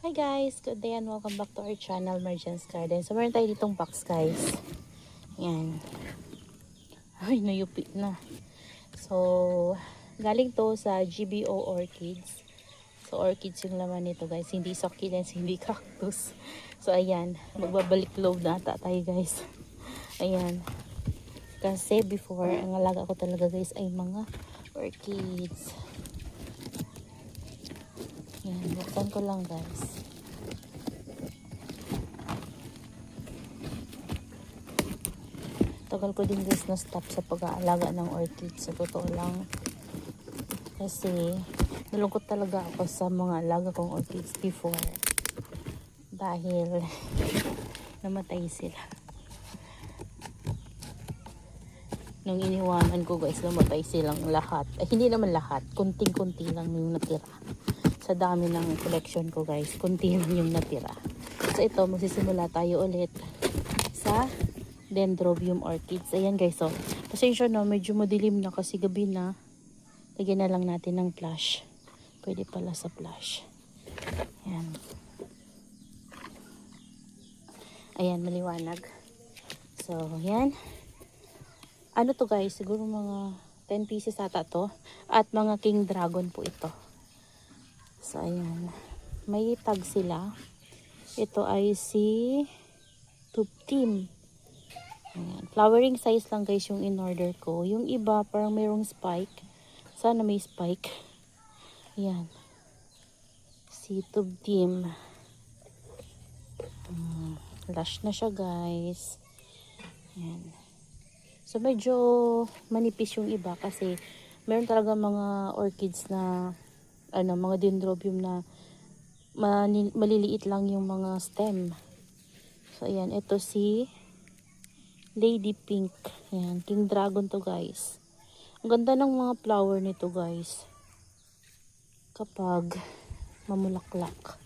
Hi guys! Good day and welcome back to our channel, Merchants Garden. So meron tayo ditong box guys. Yan. Ay, nayupi na. So, galing to sa GBO Orchids. So, orchids yung laman nito guys. Hindi succulents, hindi cactus. So, ayan. Magbabalik loob na ata tayo guys. Ayan. Kasi before, ang alaga ko talaga guys ay mga orchids. Yan. Buksan ko lang guys. Tagal ko din guys na stop sa pag-aalaga ng orchids. Sa totoo lang. Kasi nalungkot talaga ako sa mga alaga kong orchids before. Dahil namatay sila. Nung iniwanan ko guys, namatay silang lahat. Hindi naman lahat. Kunting-kunti lang yung natira. Sa dami ng collection ko guys, kunti lang yung natira. So ito, magsisimula tayo ulit sa Dendrobium orchids. Ayan guys, so pasensya na, medyo madilim na kasi gabi na. Lagyan na lang natin ng flash. Pwede pala sa flash. Ayan. Ayan, maliwanag. So, ayan. Ano to guys, siguro mga 10 pieces ata to. At mga king dragon po ito. So, ayan. May tag sila. Ito ay si Tube Team. Ayan. Flowering size lang guys yung in-order ko. Yung iba parang mayroong spike. Sana may spike. Ayan. Si Tube Team. Lush na siya guys. Ayan. So medyo manipis yung iba kasi meron talaga mga orchids na mga dendrobium na maliliit lang yung mga stem. So ayan, ito si Lady Pink. Ayan, King Dragon to guys. Ang ganda ng mga flower nito guys. Kapag mamulaklak.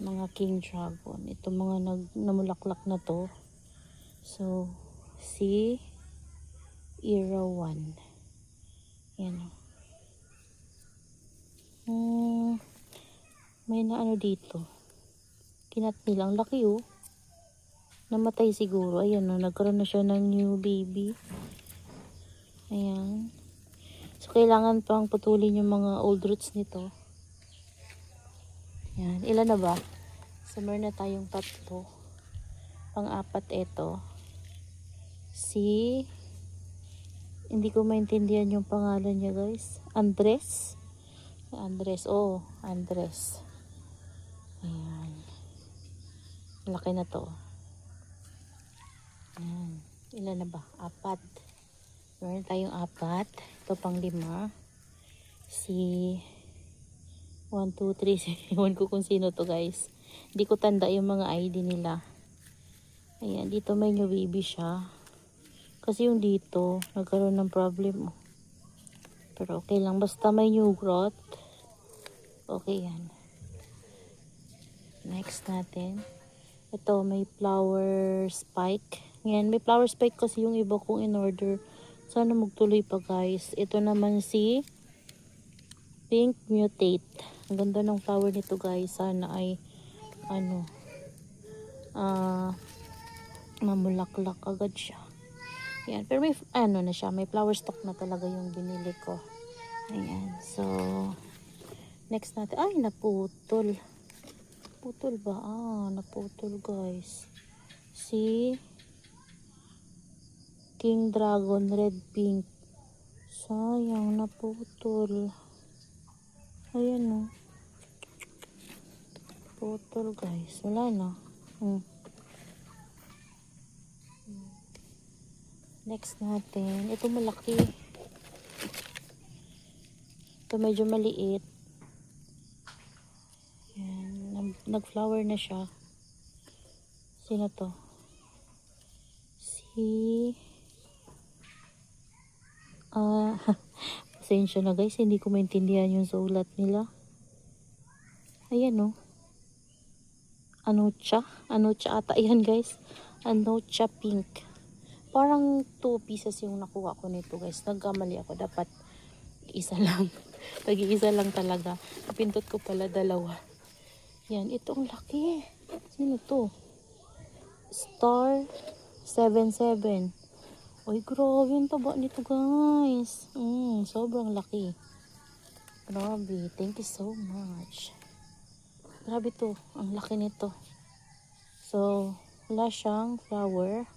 Mga King Dragon. Ito mga namulaklak na to. So, si Era 1. Ayan. May na ano dito. Kinat nilang laki oh. Namatay siguro. Ayan o, nagkaroon na siya ng new baby. Ayan. So, kailangan pang putulin yung mga old roots nito. Ayan. Ilan na ba? So, meron na tayong 3. Pang-apat ito. Hindi ko maintindihan yung pangalan niya guys. Andres. Oh, Andres. Ayan. Laki na to. Ayan. Ilan na ba? 4. Meron tayong 4. Ito pang 5. Si 1, 2, 3. Ewan ko kung sino to guys. Hindi ko tanda yung mga ID nila. Ayan. Dito may new baby siya. Kasi yung dito, nagkaroon ng problem. Pero okay lang. Basta may new growth. Okay yan. Next natin. Ito, may flower spike. Yan, may flower spike kasi yung iba kong in-order. Sana magtuloy pa guys. Ito naman si Pink Mutate. Ang ganda ng flower nito guys. Sana ay mamulaklak agad siya. Yan, pero may na siya. May flower stock na talaga yung binili ko. Ayan, so next natin. Ay, naputol. Putol ba? Naputol guys. Si King Dragon Red Pink. Sayang, naputol. Ayan o. Putol guys. Wala na. Next natin. Ito malaki. Ito medyo maliit. Ayan. Nag-flower na siya. Sino to? Pasensya na guys, hindi ko maintindihan yung sulat nila. Ayan o. Anocha ata yan guys. Anocha Pink. Parang 2 pieces yung nakuha ko nito guys. Nagkamali ako. Dapat isa lang. Tag-iisa lang talaga. Napindot ko pala 2. Yan, ito ang laki. Sino to? Star 77. Uy, grabe yung taba nito guys. Sobrang laki. Grabe, thank you so much. Grabe to, ang laki nito. So, wala siyang flower.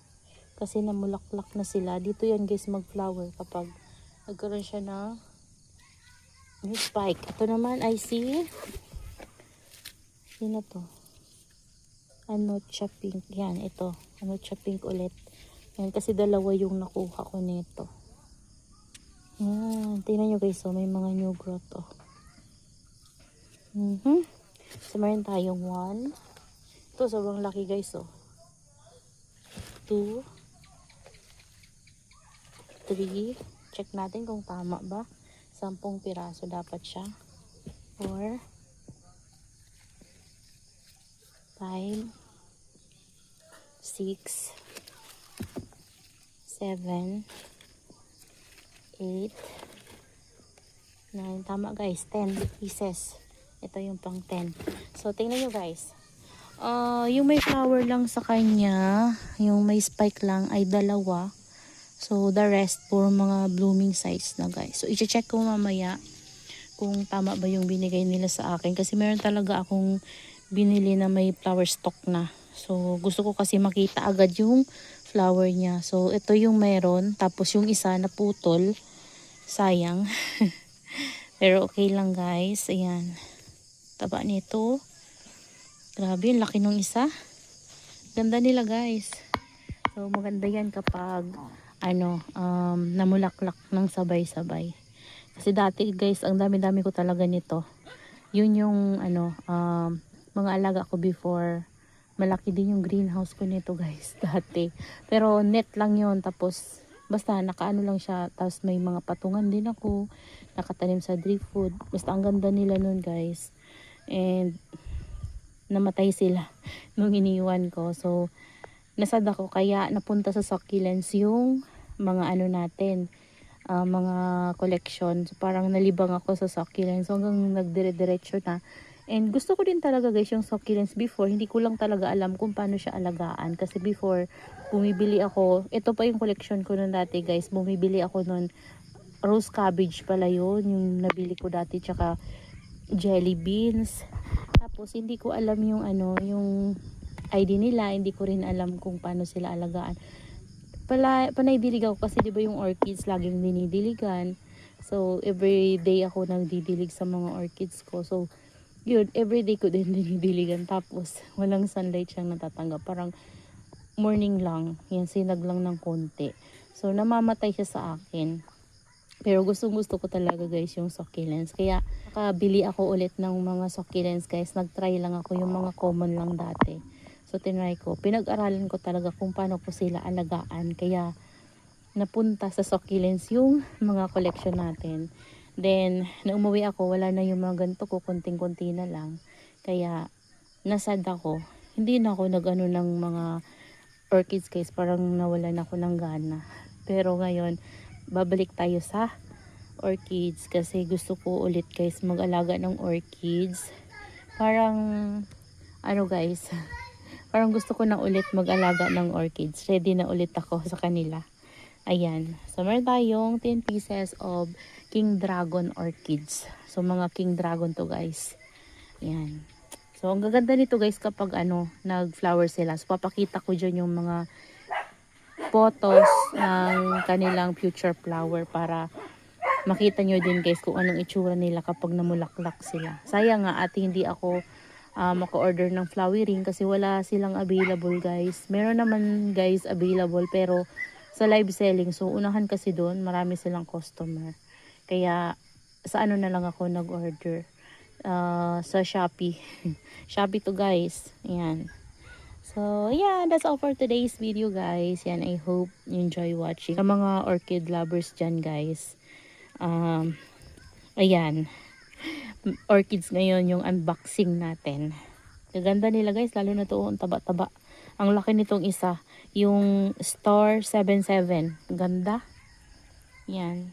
Kasi namulaklak na sila. Dito yan guys mag-flower kapag nagkaroon siya ng new spike. Ito naman I see. Sino to? Anocha pink. Yan, ito. Anocha pink ulit. Yan, kasi dalawa yung nakuha ko nito. Yan. Tingnan nyo guys, may mga new growth, oh. So, meron tayong 1. Ito, sobrang laki guys, oh. 2. 3. Check natin kung tama ba. 10 piraso dapat siya. 4. 5, 6, 7, 8, 9. Tama guys, 10 pieces. Ito yung pang 10. So, tingnan nyo guys. Yung may flower lang sa kanya, yung may spike lang ay 2. So, the rest for mga blooming size na guys. So, i-check ko mamaya kung tama ba yung binigay nila sa akin. Kasi meron talaga akong binili na may flower stock na. So, gusto ko kasi makita agad yung flower niya. So, ito yung meron. Tapos, yung isa naputol. Sayang. Pero, okay lang guys. Ayan. Taba nito. Grabe, laki nung isa. Ganda nila guys. So, maganda yan kapag namulaklak ng sabay-sabay. Kasi dati guys, ang dami-dami ko talaga nito. Yun yung mga alaga ko before. Malaki din yung greenhouse ko nito guys dati. Pero net lang yun. Tapos basta nakaano lang siya. Tapos may mga patungan din ako. Nakatanim sa driftwood. Basta ang ganda nila nun guys. And namatay sila nung iniwan ko. So nasad ako kaya napunta sa succulents yung mga natin. Mga collection. So, parang nalibang ako sa succulents. So, hanggang nagdire-diretso na. And gusto ko din talaga guys yung succulents before. Hindi ko lang talaga alam kung paano siya alagaan. Kasi before, bumibili ako. Ito pa yung collection ko nun dati guys. Bumibili ako nun. Rose cabbage pala yun. Yung nabili ko dati. Tsaka jelly beans. Tapos, hindi ko alam yung yung ID nila. Hindi ko rin alam kung paano sila alagaan. Panay dilig ako kasi diba yung orchids laging dinidiligan. So every day ako nagdidilig sa mga orchids ko. So yun, every day ko din dinidiligan. Tapos walang sunlight siyang natatanggap. Parang morning lang. Yan, sinag lang ng konti. So namamatay siya sa akin. Pero gustong gusto ko talaga guys yung succulents. Kaya nakabili ako ulit ng mga succulents guys. Nagtry lang ako yung mga common lang dati. So, tinry ko. Pinag-aralan ko talaga kung paano ko sila alagaan. Kaya, napunta sa succulents yung mga collection natin. Then, na umuwi ako, wala na yung mga ganito ko. Kunting-kunti na lang. Kaya, nasad ako. Hindi na ako nag-ano ng mga orchids guys. Parang nawalan ako ng gana. Pero ngayon, babalik tayo sa orchids. Kasi gusto ko ulit guys mag-alaga ng orchids. Parang, guys... Parang gusto ko na ulit mag-alaga ng orchids. Ready na ulit ako sa kanila. Ayan. So, meron tayong 10 pieces of King Dragon orchids. So, mga King Dragon to guys. Ayan. So, ang gaganda nito guys kapag nag-flower sila. So, papakita ko dyan yung mga photos ng kanilang future flower para makita nyo din guys kung anong itsura nila kapag namulaklak sila. Sayang nga at hindi ako maka-order ng flowering kasi wala silang available guys. Meron naman guys available pero sa live selling. So unahan kasi doon marami silang customer. Kaya sa na lang ako nag-order. Sa Shopee. Shopee to guys. Ayan. So yeah, that's all for today's video guys. Yan, I hope you enjoy watching. Sa mga orchid lovers dyan guys. Ayan. Orchids ngayon yung unboxing natin. Gaganda nila guys, lalo na to ang taba-taba. Ang laki nitong isa, yung Star 77. Ganda. Yan.